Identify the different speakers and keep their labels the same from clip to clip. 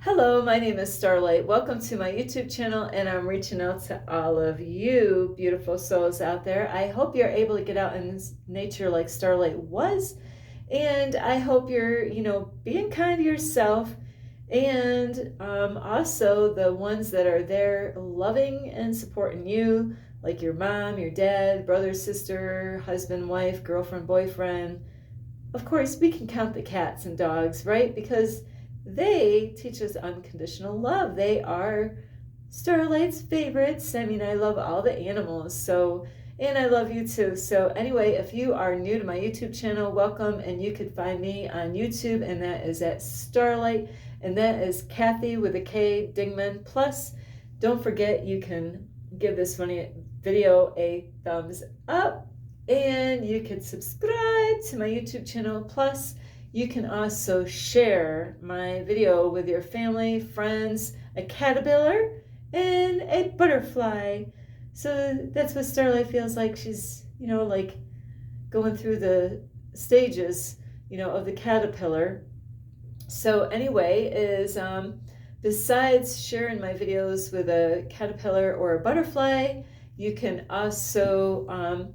Speaker 1: Hello, my name is Starlight. Welcome to my YouTube channel, and I'm reaching out to all of you beautiful souls out there. I hope you're able to get out in nature like Starlight was, and I hope you're, being kind to yourself, and also the ones that are there loving and supporting you, like your mom, your dad, brother, sister, husband, wife, girlfriend, boyfriend. Of course, we can count the cats and dogs, right? Because they teach us unconditional love. They are Starlight's favorites. I mean, I love all the animals. And I love you too. So, anyway, if you are new to my YouTube channel, welcome. And you can find me on YouTube, and that is at Starlight. And that is Kathy with a K Dingman. Plus, don't forget you can give this funny video a thumbs up, and you can subscribe to my YouTube channel. Plus, you can also share my video with your family, friends, a caterpillar, and a butterfly. So that's what Starlight feels like. She's, like going through the stages, of the caterpillar. So anyway, besides sharing my videos with a caterpillar or a butterfly, you can also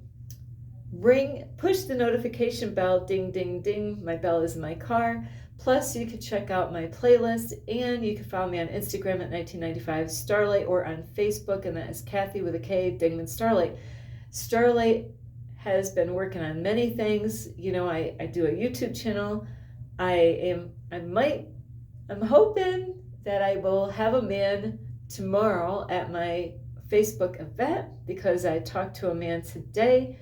Speaker 1: push the notification bell, ding, ding, ding. My bell is in my car. Plus, you can check out my playlist, and you can follow me on Instagram at 1995 Starlight, or on Facebook, and that is Kathy with a K, Dingman Starlight. Starlight has been working on many things. I do a YouTube channel. I'm hoping that I will have a man tomorrow at my Facebook event, because I talked to a man today.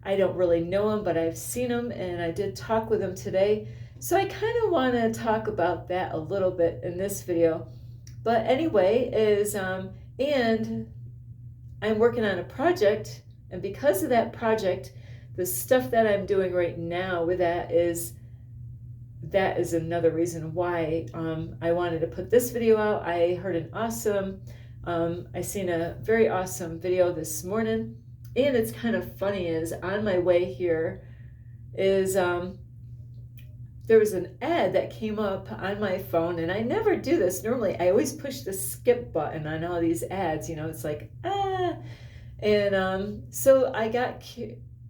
Speaker 1: I don't really know him, but I've seen him, and I did talk with him today. So I kind of want to talk about that a little bit in this video. But anyway, and I'm working on a project, and because of that project, the stuff that I'm doing right now with that is another reason why I wanted to put this video out. I heard I seen a very awesome video this morning. And it's kind of funny, is on my way here there was an ad that came up on my phone, and I never do this. Normally, I always push the skip button on all these ads. It's like, And so I got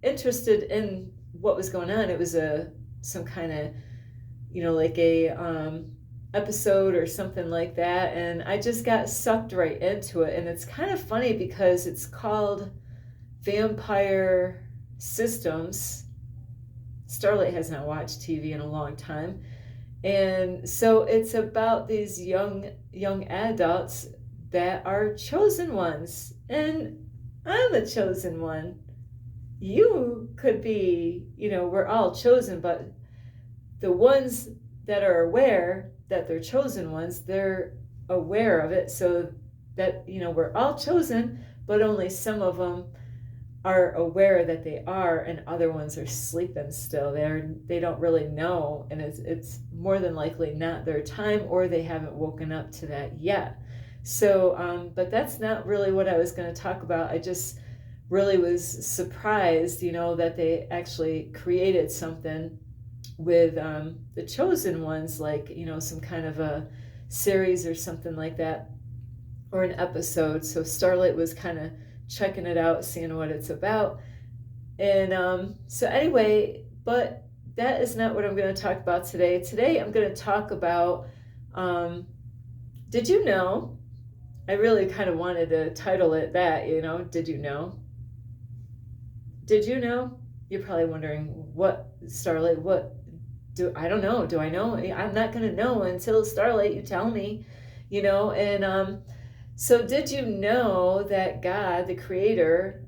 Speaker 1: interested in what was going on. It was some kind of, like a episode or something like that. And I just got sucked right into it. And it's kind of funny because it's called Vampire Systems. Starlight has not watched TV in a long time, and so it's about these young adults that are chosen ones, and I'm a chosen one. You could be, we're all chosen, but the ones that are aware that they're chosen ones, they're aware of it, so that we're all chosen, but only some of them are aware that they are, and other ones are sleeping still. They don't really know, and it's more than likely not their time, or they haven't woken up to that yet. So but that's not really what I was going to talk about. I just really was surprised, that they actually created something with the chosen ones, like some kind of a series or something like that, or an episode. So Starlight was kind of checking it out, seeing what it's about. And so anyway, but that is not what I'm going to talk about today. Today I'm going to talk about, did you know? I really kind of wanted to title it that, did you know? Did you know? You're probably wondering, what, Starlight, I don't know. Do I know? I'm not going to know until, Starlight, you tell me, and so did you know that God, the Creator,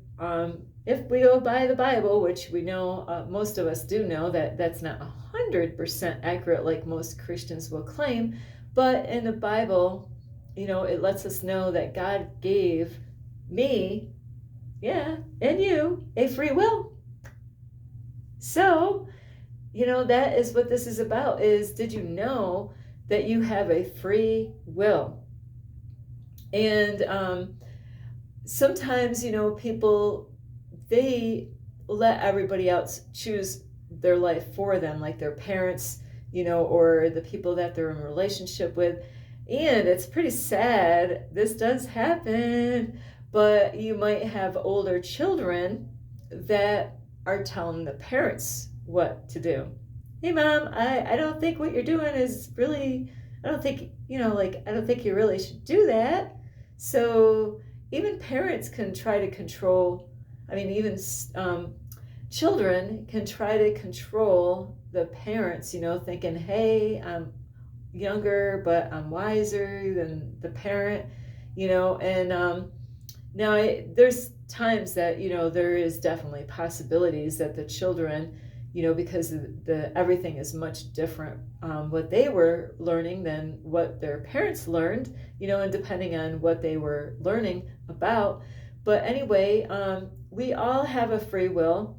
Speaker 1: if we go by the Bible, which we know, most of us do know that that's not 100% accurate like most Christians will claim, but in the Bible, it lets us know that God gave me, and you, a free will. So, that is what this is about, is did you know that you have a free will? And sometimes, people, they let everybody else choose their life for them, like their parents, or the people that they're in a relationship with. And it's pretty sad. This does happen, but you might have older children that are telling the parents what to do. Hey, mom, I don't think what you're doing is really, I don't think, I don't think you really should do that. So even parents can try to control, even children can try to control the parents, thinking, hey, I'm younger, but I'm wiser than the parent, and now there's times that, there is definitely possibilities that the children, because the everything is much different, what they were learning than what their parents learned, and depending on what they were learning about. But anyway, we all have a free will.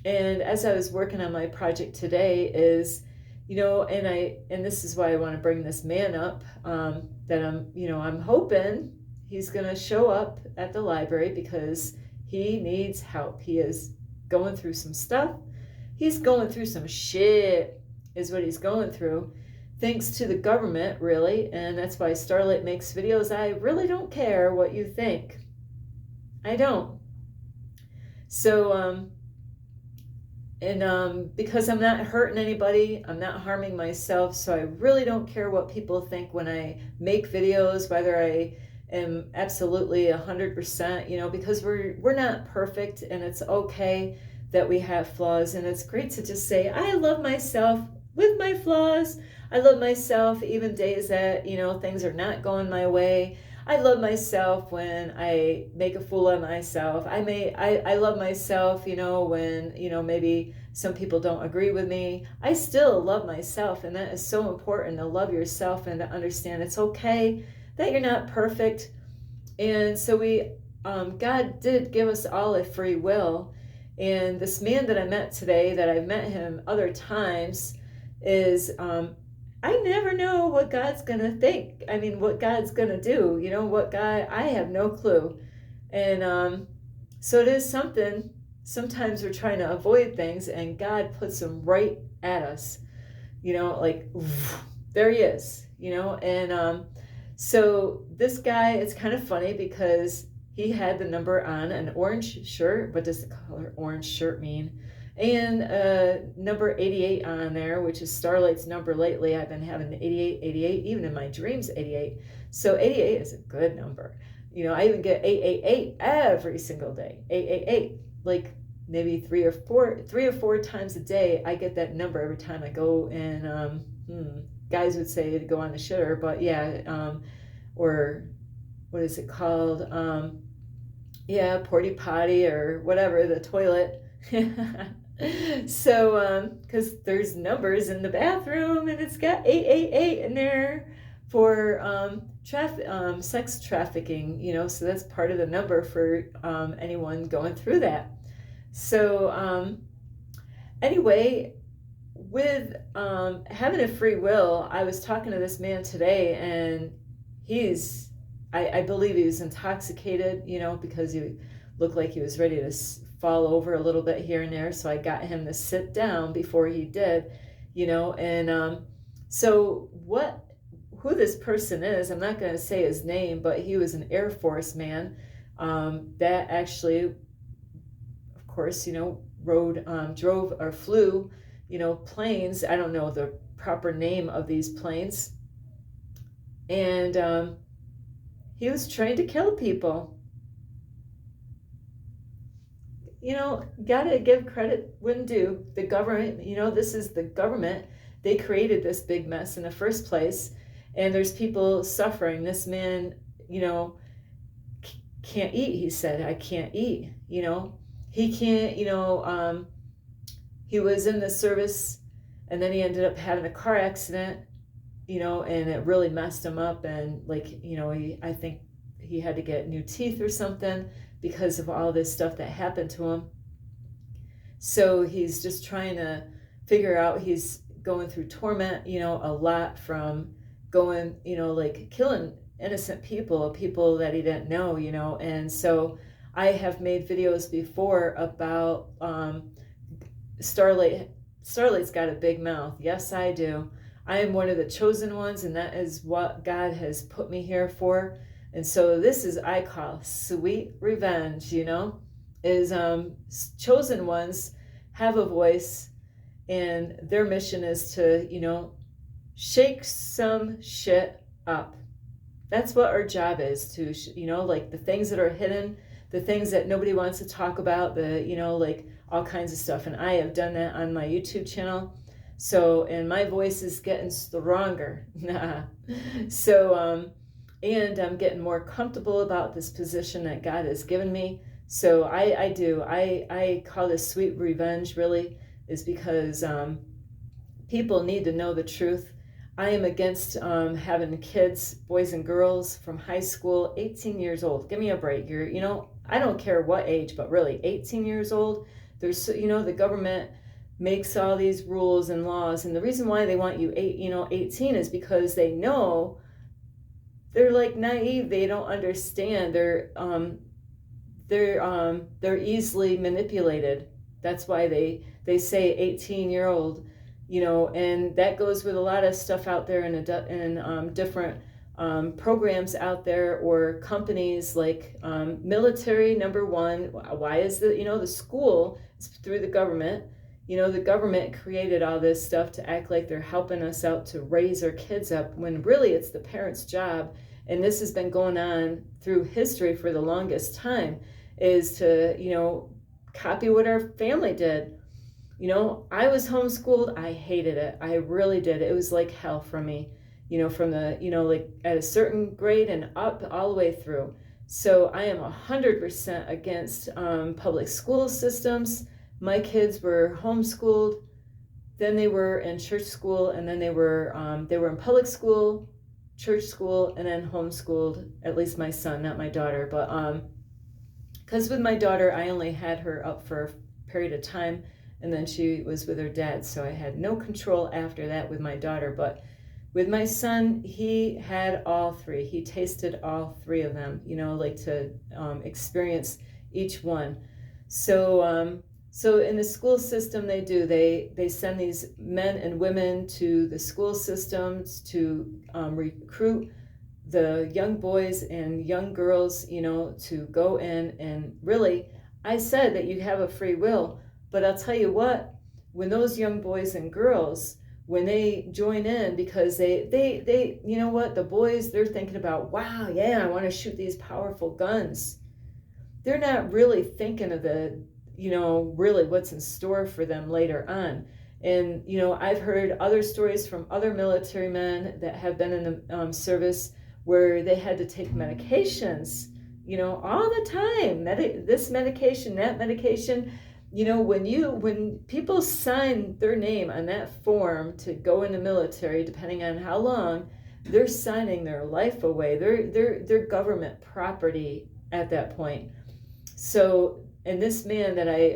Speaker 1: And as I was working on my project today is, and this is why I want to bring this man up, that I'm hoping he's going to show up at the library because he needs help. He is going through some stuff. He's going through some shit is what he's going through, thanks to the government, really. And that's why Starlight makes videos. I really don't care what you think. I don't. So, because I'm not hurting anybody, I'm not harming myself, so I really don't care what people think when I make videos, whether I am absolutely 100%, because we're not perfect, and it's okay that we have flaws, and it's great to just say, I love myself with my flaws. I love myself even days that, things are not going my way. I love myself when I make a fool of myself. I love myself, when, maybe some people don't agree with me. I still love myself, and that is so important, to love yourself and to understand it's okay that you're not perfect. And so God did give us all a free will. And this man that I met today, that I've met him other times, is I never know what God's going to think. What God's going to do, I have no clue. And so it is something, sometimes we're trying to avoid things and God puts them right at us, like, there he is, and so this guy, it's kind of funny because he had the number on an orange shirt. What does the color orange shirt mean? And number 88 on there, which is Starlight's number lately. I've been having 88, 88, even in my dreams, 88. So 88 is a good number. I even get 888 every single day. 888, like maybe three or four times a day. I get that number every time I go, and guys would say to go on the shitter, but yeah, or what is it called? Porty potty or whatever, the toilet. So, because there's numbers in the bathroom, and it's got 888 in there for sex trafficking, so that's part of the number for anyone going through that. So, anyway, with having a free will, I was talking to this man today, and I believe he was intoxicated, because he looked like he was ready to fall over a little bit here and there. So I got him to sit down before he did, and so who this person is, I'm not going to say his name, but he was an Air Force man that actually, of course, drove or flew, planes. I don't know the proper name of these planes. And he was trained to kill people. Gotta give credit when due. The government, this is the government. They created this big mess in the first place, and there's people suffering. This man, can't eat. He said, I can't eat, He can't, he was in the service, and then he ended up having a car accident, and it really messed him up. And I think he had to get new teeth or something because of all this stuff that happened to him. So he's just trying to figure out, he's going through torment, a lot from going, killing innocent people that he didn't know, And so I have made videos before about Starlight's got a big mouth. Yes, I do. I am one of the chosen ones, and that is what God has put me here for. And so this is, I call sweet revenge, is chosen ones have a voice, and their mission is to, shake some shit up. That's what our job is, to, like the things that are hidden, the things that nobody wants to talk about, like all kinds of stuff. And I have done that on my YouTube channel. So, and my voice is getting stronger. So, and I'm getting more comfortable about this position that God has given me. So I call this sweet revenge, really, is because people need to know the truth. I am against having kids, boys and girls from high school, 18 years old. Give me a break. I don't care what age, but really 18 years old. There's, the government makes all these rules and laws. And the reason why they want you 18 is because they know they're like naive. They don't understand. They're easily manipulated. That's why they say 18-year-old, and that goes with a lot of stuff out there in different programs out there, or companies like military, number one. Why is the school is through the government? The government created all this stuff to act like they're helping us out to raise our kids up, when really it's the parents' job. And this has been going on through history for the longest time, is to, copy what our family did. I was homeschooled. I hated it. I really did. It was like hell for me, from the, like at a certain grade and up all the way through. So I am 100% against public school systems. My kids were homeschooled, then they were in church school, and then they were in public school, church school, and then homeschooled. At least my son, not my daughter, but because with my daughter, I only had her up for a period of time, and then she was with her dad, so I had no control after that with my daughter. But with my son, he had all three. He tasted all three of them, like to experience each one. So so in the school system, they send these men and women to the school systems to recruit the young boys and young girls, to go in. And really, I said that you have a free will, but I'll tell you what, when those young boys and girls, when they join in, because they the boys, they're thinking about, wow, yeah, I want to shoot these powerful guns. They're not really thinking of the, really what's in store for them later on. And, I've heard other stories from other military men that have been in the service, where they had to take medications, all the time, this medication, that medication. When people sign their name on that form to go in the military, depending on how long, they're signing their life away. They're government property at that point. So, and this man that I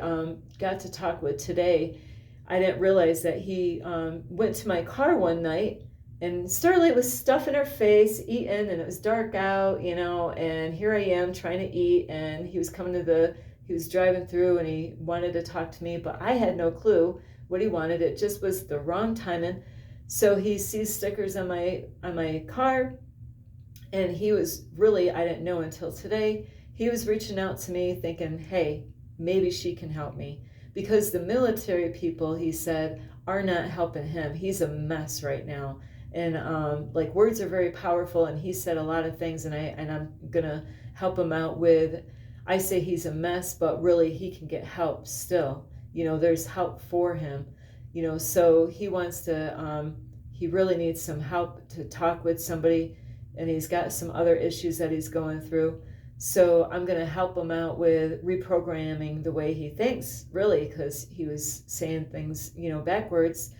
Speaker 1: got to talk with today, I didn't realize that he went to my car one night, and Starlight was stuffing her face, eating, and it was dark out, and here I am trying to eat, and he was driving through, and he wanted to talk to me, but I had no clue what he wanted. It just was the wrong timing. So he sees stickers on my car, and he was really, I didn't know until today, he was reaching out to me thinking, hey, maybe she can help me. Because the military people, he said, are not helping him. He's a mess right now. And like, words are very powerful, and he said a lot of things, and I'm gonna help him out with, I say he's a mess, but really he can get help still. There's help for him. So he wants to, he really needs some help to talk with somebody, and he's got some other issues that he's going through. So I'm going to help him out with reprogramming the way he thinks, really, because he was saying things, backwards.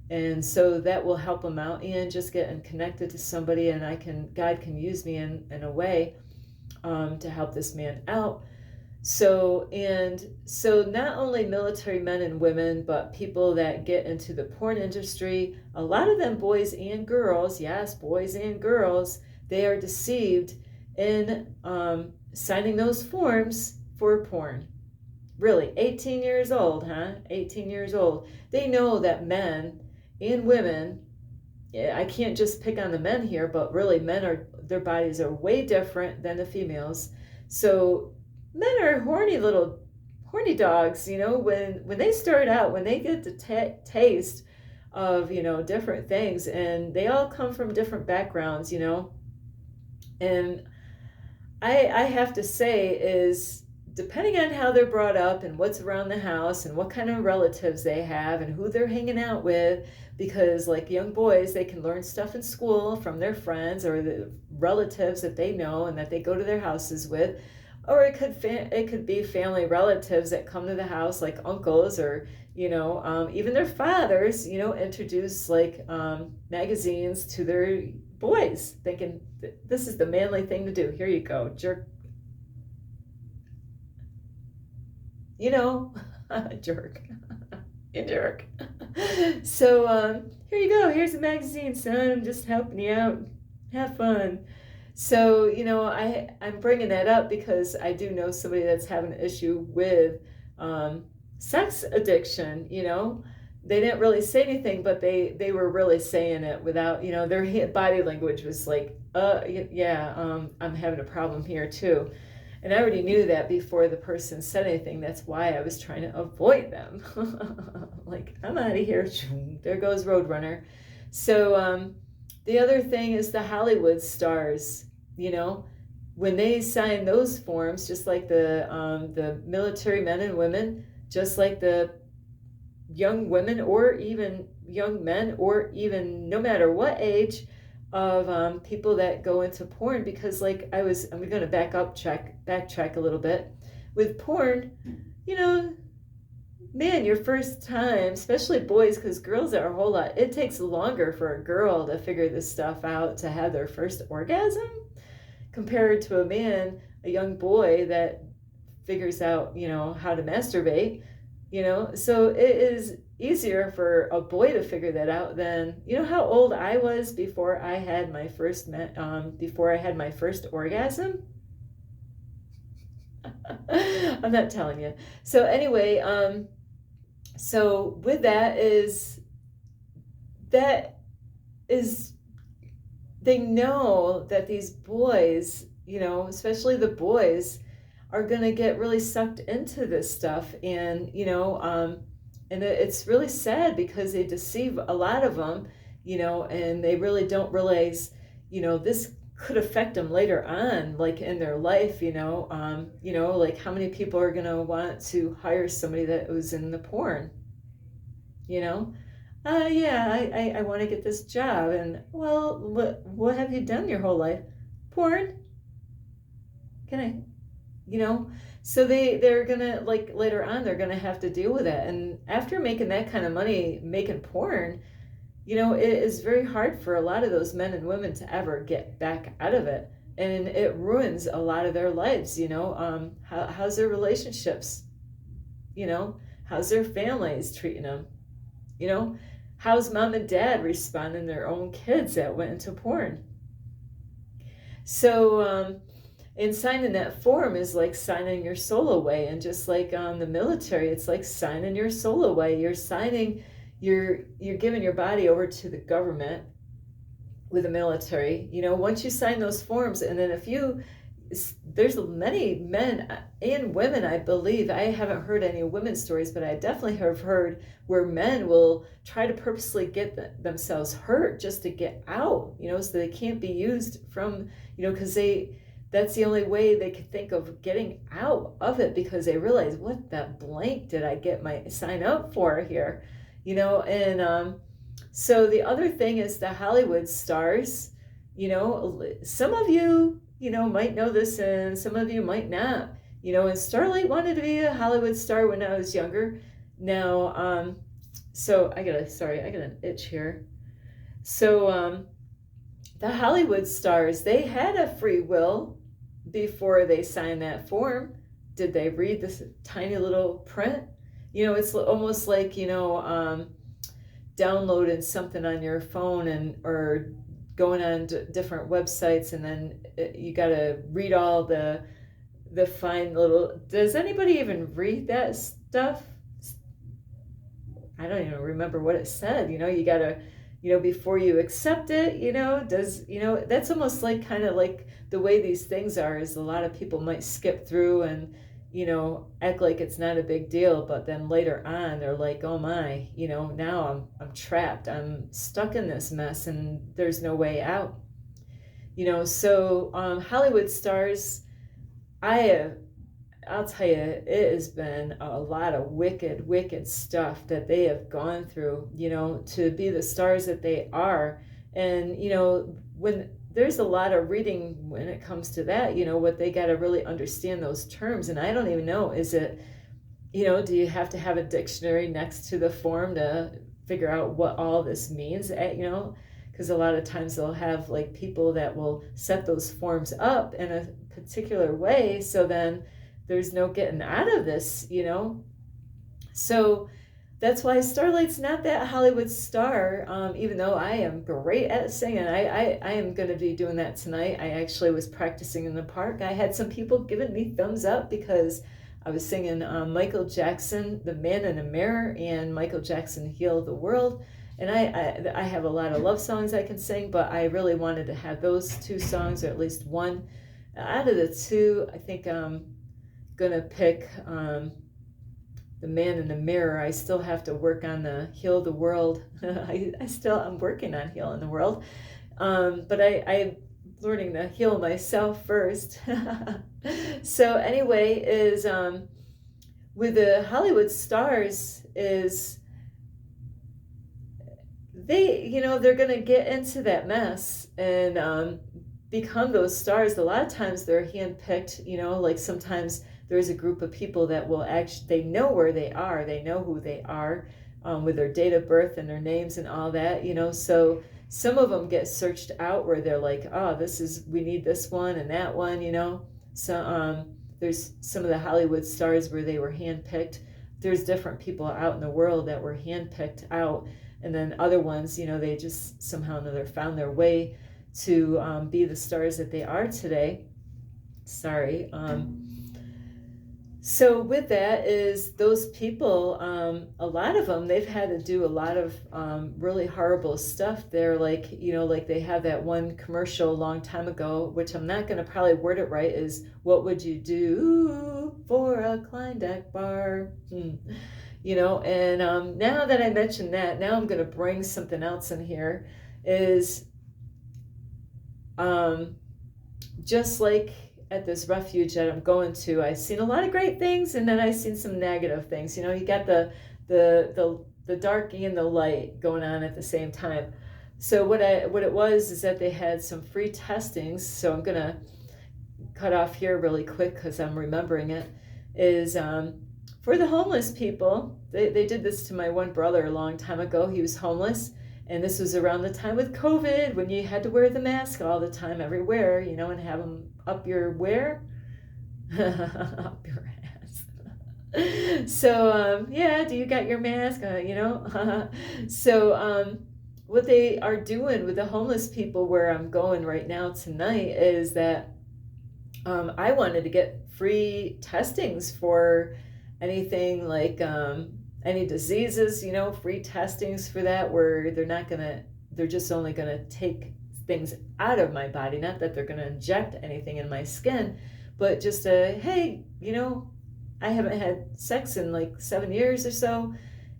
Speaker 1: And so that will help him out, and just getting connected to somebody, and God can use me in a way to help this man out. So not only military men and women, but people that get into the porn industry, a lot of them boys and girls, yes, boys and girls, they are deceived in signing those forms for porn. Really, 18 years old, huh? 18 years old. They know that men and women I can't just pick on the men here, but really their bodies are way different than the females. So men are horny dogs, when they start out, when they get the taste of, different things, and they all come from different backgrounds, and I have to say is, depending on how they're brought up and what's around the house and what kind of relatives they have and who they're hanging out with, because like young boys, they can learn stuff in school from their friends or the relatives that they know and that they go to their houses with, or it could be family relatives that come to the house, like uncles, or even their fathers, introduce like magazines to their boys, thinking this is the manly thing to do. Here you go, jerk. Jerk. You jerk. So here you go. Here's a magazine, son. I'm just helping you out. Have fun. So, I'm bringing that up because I do know somebody that's having an issue with sex addiction. They didn't really say anything, but they were really saying it without, their body language was like, yeah, I'm having a problem here too. And I already knew that before the person said anything. That's why I was trying to avoid them. Like, I'm out of here. There goes Roadrunner. So the other thing is the Hollywood stars, when they sign those forms, just like the military men and women, just like the young women or even young men, or even no matter what age of people that go into porn, because like I'm going to backtrack a little bit with porn. Man, your first time, especially boys, because girls are a whole lot, it takes longer for a girl to figure this stuff out, to have their first orgasm, compared to a man, a young boy that figures out, how to masturbate. So it is easier for a boy to figure that out than, how old I was before I had my first orgasm. I'm not telling you. So anyway, so with that is they know that these boys, especially the boys, are going to get really sucked into this stuff. And, and it's really sad because they deceive a lot of them, and they really don't realize, this could affect them later on, like in their life, like how many people are going to want to hire somebody that was in the porn, yeah, I want to get this job. And well, what have you done your whole life? Porn. Can I? So they're gonna, like, later on they're gonna have to deal with that. And after making that kind of money making porn, it is very hard for a lot of those men and women to ever get back out of it, and it ruins a lot of their lives. How's their relationships? How's their families treating them? How's mom and dad responding to their own kids that went into porn? So and signing that form is like signing your soul away. And just like the military, it's like signing your soul away. You're giving your body over to the government with the military. Once you sign those forms, and then there's many men and women, I believe. I haven't heard any women's stories, but I definitely have heard where men will try to purposely get themselves hurt just to get out, so they can't be used from, because that's the only way they could think of getting out of it, because they realize, what the blank did I get my sign up for here? And so the other thing is the Hollywood stars. Some of you, might know this, and some of you might not. And Starlight wanted to be a Hollywood star when I was younger. Now, so I got an itch here. So the Hollywood stars, they had a free will before they signed that form. Did they read this tiny little print? It's almost like, downloading something on your phone or going on different websites, and then you got to read all the fine little. Does anybody even read that stuff? I don't even remember what it said. You got to, before you accept it, that's almost like kind of like the way these things are, is a lot of people might skip through and, act like it's not a big deal, but then later on they're like, oh my, now I'm trapped. I'm stuck in this mess and there's no way out. So Hollywood stars, I'll tell you, it has been a lot of wicked stuff that they have gone through, to be the stars that they are. And, when there's a lot of reading when it comes to that, what they got to really understand those terms. And I don't even know, is it, do you have to have a dictionary next to the form to figure out what all this means, because a lot of times they'll have like people that will set those forms up in a particular way. So then there's no getting out of this, So that's why Starlight's not that Hollywood star, even though I am great at singing. I am going to be doing that tonight. I actually was practicing in the park. I had some people giving me thumbs up because I was singing Michael Jackson, The Man in the Mirror, and Michael Jackson, Heal the World. And I have a lot of love songs I can sing, but I really wanted to have those two songs, or at least one. Out of the two, I think gonna pick The Man in the Mirror. I still have to work on the Heal the World. I'm working on healing the world, but I'm learning to heal myself first. So anyway, is with the Hollywood stars, is they're gonna get into that mess and become those stars. A lot of times they're handpicked, like sometimes there's a group of people that will they know where they are, they know who they are, with their date of birth and their names and all that, so some of them get searched out where they're like, oh, we need this one and that one, so there's some of the Hollywood stars where they were handpicked. There's different people out in the world that were handpicked out, and then other ones, they just somehow or another found their way to be the stars that they are today. Sorry. So with that is those people, a lot of them, they've had to do a lot of really horrible stuff. They're like, like they have that one commercial a long time ago, which I'm not going to probably word it right, is what would you do for a Klondike bar? And now that I mentioned that, now I'm going to bring something else in here, is just like at this refuge that I'm going to, I've seen a lot of great things, and then I've seen some negative things. You got the dark and the light going on at the same time. So what it was is that they had some free testings. So I'm gonna cut off here really quick because I'm remembering it. Is for the homeless people. They did this to my one brother a long time ago. He was homeless. And this was around the time with COVID, when you had to wear the mask all the time everywhere, and have them up your where? Up your ass. So, do you got your mask? So what they are doing with the homeless people where I'm going right now tonight is that I wanted to get free testings for anything like any diseases, free testings for that, where they're just only gonna take things out of my body, not that they're gonna inject anything in my skin, but just hey, I haven't had sex in like 7 years or so,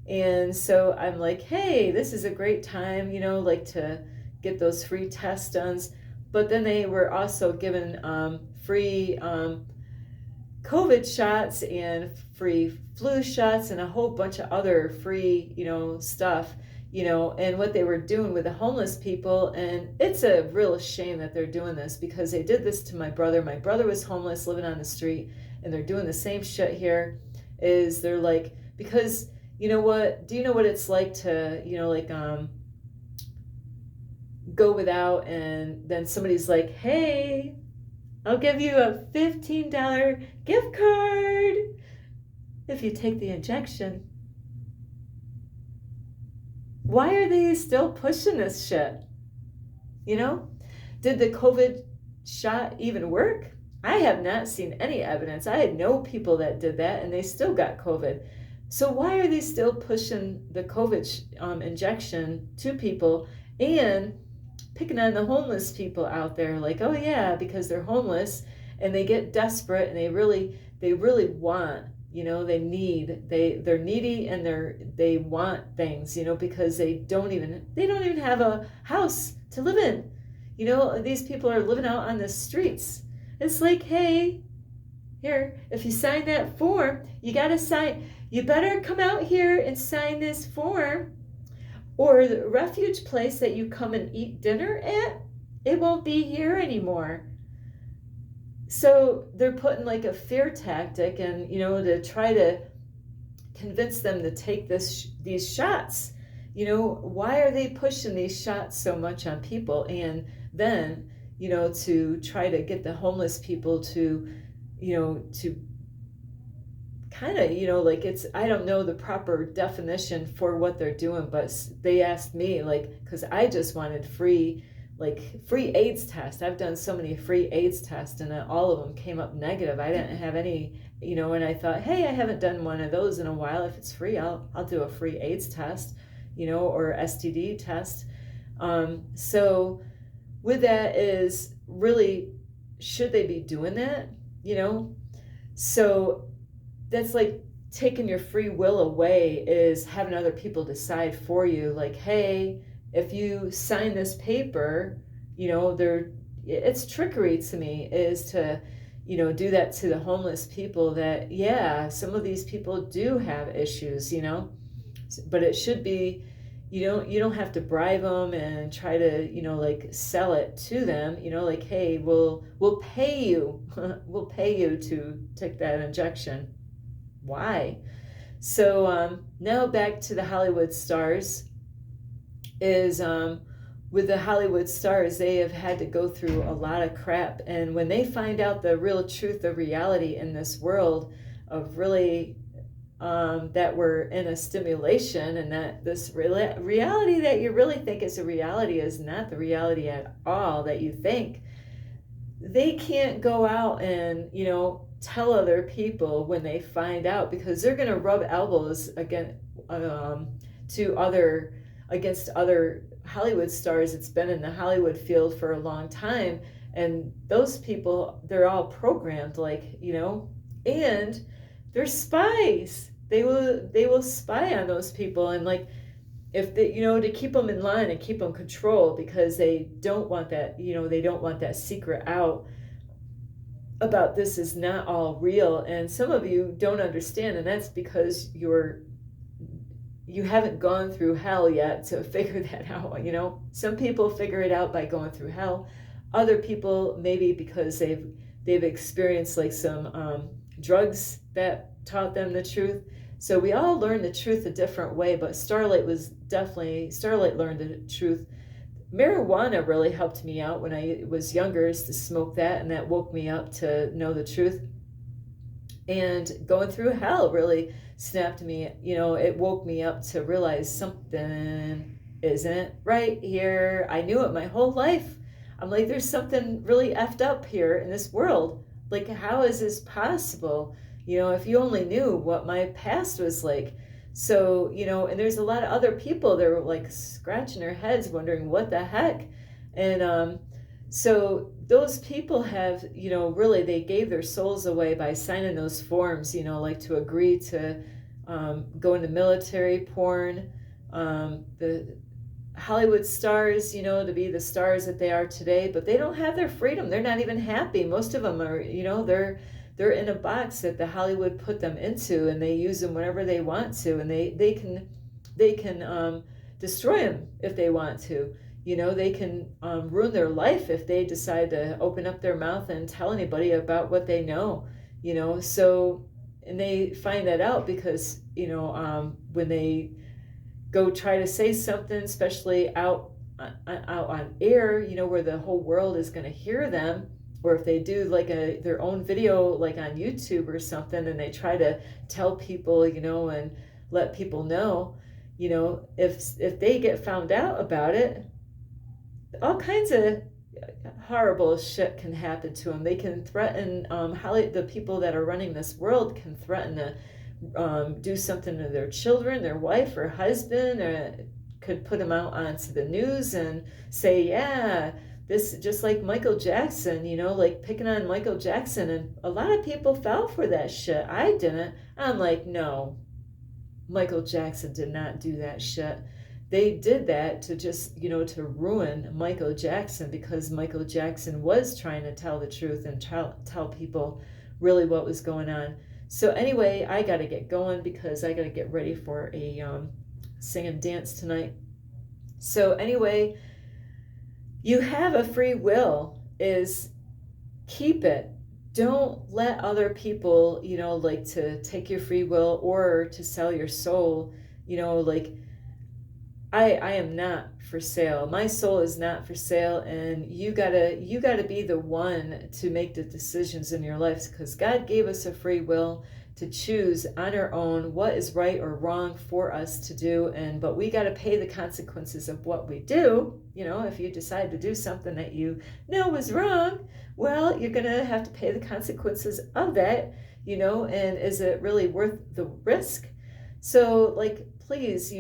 Speaker 1: and so I'm like, hey, this is a great time, like to get those free tests done. But then they were also given free COVID shots and free flu shots and a whole bunch of other free, stuff, and what they were doing with the homeless people. And it's a real shame that they're doing this, because they did this to my brother. My brother was homeless, living on the street, and they're doing the same shit here. Is they're like, because do you know what it's like to, go without, and then somebody's like, hey, I'll give you a $15 gift card if you take the injection. Why are they still pushing this shit? Did the COVID shot even work? I have not seen any evidence. I had no people that did that, and they still got COVID. So why are they still pushing the COVID injection to people and picking on the homeless people out there, like, oh yeah, because they're homeless and they get desperate and they really want, they need, they're needy and they want things, because they don't even have a house to live in. These people are living out on the streets. It's like, hey, here, if you sign that form, you better come out here and sign this form, or the refuge place that you come and eat dinner at, it won't be here anymore. So they're putting like a fear tactic, and to try to convince them to take these shots. Why are they pushing these shots so much on people? And then to try to get the homeless people to kind of, like, I don't know the proper definition for what they're doing, but they asked me, like, because I just wanted free AIDS tests. I've done so many free AIDS tests, and all of them came up negative. I didn't have any, and I thought, hey, I haven't done one of those in a while. If it's free, I'll do a free AIDS test, or STD test. So with that is really, should they be doing that? So that's like taking your free will away, is having other people decide for you, like, hey, if you sign this paper, it's trickery to me, is to, do that to the homeless people, that, yeah, some of these people do have issues, but it should be, you don't have to bribe them and try to, like, sell it to them, like, hey, we'll pay you, we'll pay you to take that injection. Why? So now back to the Hollywood stars. Is with the Hollywood stars, they have had to go through a lot of crap, and when they find out the real truth of reality in this world, of really that we're in a stimulation, and that this reality that you really think is a reality is not the reality at all that you think, they can't go out and tell other people when they find out, because they're going to rub elbows against other Hollywood stars. It's been in the Hollywood field for a long time, and those people, they're all programmed, like, and they're spies. They will spy on those people, and, like, if they, to keep them in line and keep them controlled, because they don't want that, they don't want that secret out about this is not all real. And some of you don't understand, and that's because you haven't gone through hell yet to figure that out. Some people figure it out by going through hell. Other people, maybe because they've experienced, like, some drugs that taught them the truth. So we all learn the truth a different way, but Starlight learned the truth. Marijuana really helped me out when I was younger, is to smoke that, and that woke me up to know the truth. And going through hell really snapped me, it woke me up to realize something isn't right here. I knew it my whole life. I'm like, there's something really effed up here in this world. Like, how is this possible? If you only knew what my past was like. So, and there's a lot of other people that were, like, scratching their heads wondering what the heck. And so those people have, really, they gave their souls away by signing those forms, like, to agree to go into military, porn, the Hollywood stars, to be the stars that they are today, but they don't have their freedom. They're not even happy. Most of them are, they're in a box that the Hollywood put them into, and they use them whenever they want to, and they can destroy them if they want to. They can ruin their life if they decide to open up their mouth and tell anybody about what they know. So, and they find that out because when they go try to say something, especially out on air, where the whole world is going to hear them. Or if they do, like, their own video, like on YouTube or something, and they try to tell people, and let people know, if they get found out about it, all kinds of horrible shit can happen to them. They can threaten, the people that are running this world can threaten to do something to their children, their wife or husband, or could put him out onto the news and say, yeah, this just like Michael Jackson, like picking on Michael Jackson. And a lot of people fell for that shit. I didn't. I'm like, no, Michael Jackson did not do that shit. They did that to just, to ruin Michael Jackson, because Michael Jackson was trying to tell the truth and tell people really what was going on. So anyway, I got to get going because I got to get ready for a sing and dance tonight. So anyway, you have a free will, is keep it. Don't let other people, like to take your free will or to sell your soul. Like I am not for sale. My soul is not for sale, and you gotta be the one to make the decisions in your life, because God gave us a free will to choose on our own what is right or wrong for us to do. But we got to pay the consequences of what we do. If you decide to do something that you know is wrong, well, you're gonna have to pay the consequences of that. And is it really worth the risk? So please,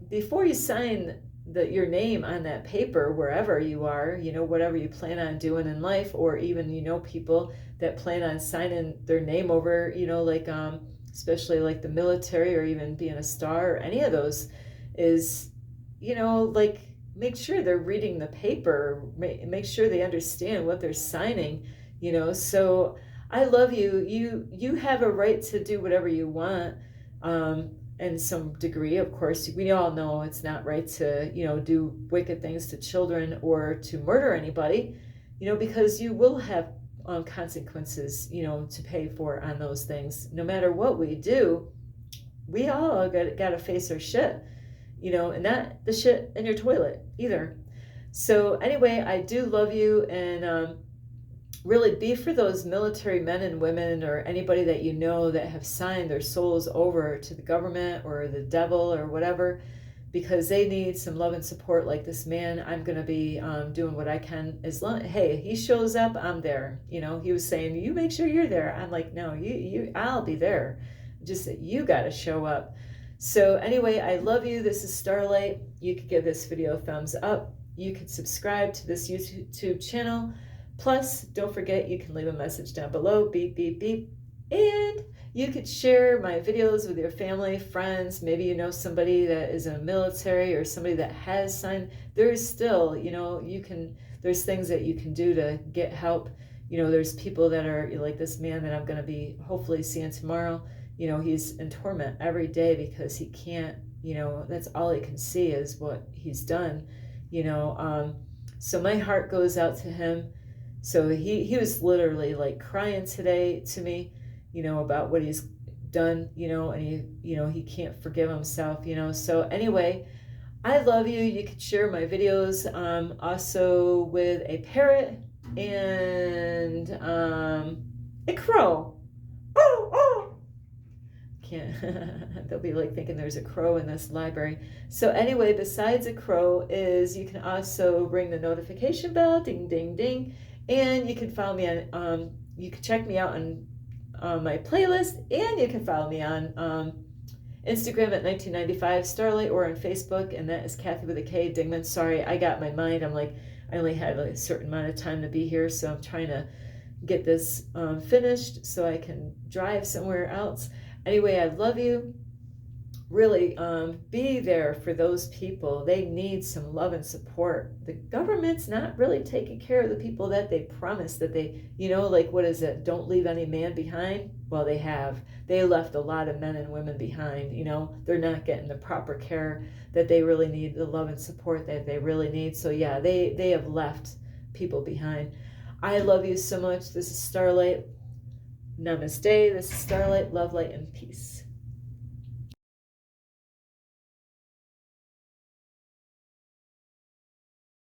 Speaker 1: before you sign your name on that paper, wherever you are, whatever you plan on doing in life, or even, people that plan on signing their name over, especially like the military or even being a star or any of those, is, make sure they're reading the paper, make sure they understand what they're signing, So I love you. You have a right to do whatever you want. In some degree, of course, we all know it's not right to, do wicked things to children or to murder anybody, because you will have consequences, to pay for on those things. No matter what we do, we all got to face our shit, and not the shit in your toilet either. So anyway, I do love you, and really be for those military men and women, or anybody that that have signed their souls over to the government or the devil or whatever, because they need some love and support like this man. I'm going to be doing what I can. As long, hey, he shows up, I'm there. He was saying, you make sure you're there. I'm like, no, I'll be there. Just that you got to show up. So anyway, I love you. This is Starlight. You could give this video a thumbs up. You could subscribe to this YouTube channel. Plus, don't forget, you can leave a message down below, beep, beep, beep. And you could share my videos with your family, friends. Maybe you know somebody that is in the military or somebody that has signed. There's still, there's things that you can do to get help. There's people that are like this man that I'm going to be hopefully seeing tomorrow. He's in torment every day because he can't, that's all he can see is what he's done, So my heart goes out to him. So he was literally like crying today to me, about what he's done, and he can't forgive himself, So anyway, I love you. You could share my videos also with a parrot and a crow. Oh. Can't. They'll be like thinking there's a crow in this library. So anyway, besides a crow, is you can also ring the notification bell, ding, ding, ding. And you can follow me on, you can check me out on my playlist, and you can follow me on Instagram at 1995 Starlight, or on Facebook, and that is Kathy with a K Dingman. Sorry, I got my mind. I'm like, I only had a certain amount of time to be here, so I'm trying to get this finished so I can drive somewhere else. Anyway, I love you. Really be there for those people. They need some love and support. The government's not really taking care of the people that they promised that they, what is it? Don't leave any man behind. Well, they have. They left a lot of men and women behind. They're not getting the proper care that they really need, the love and support that they really need. So yeah, they have left people behind. I love you so much. This is Starlight. Namaste. This is Starlight. Love, light, and peace.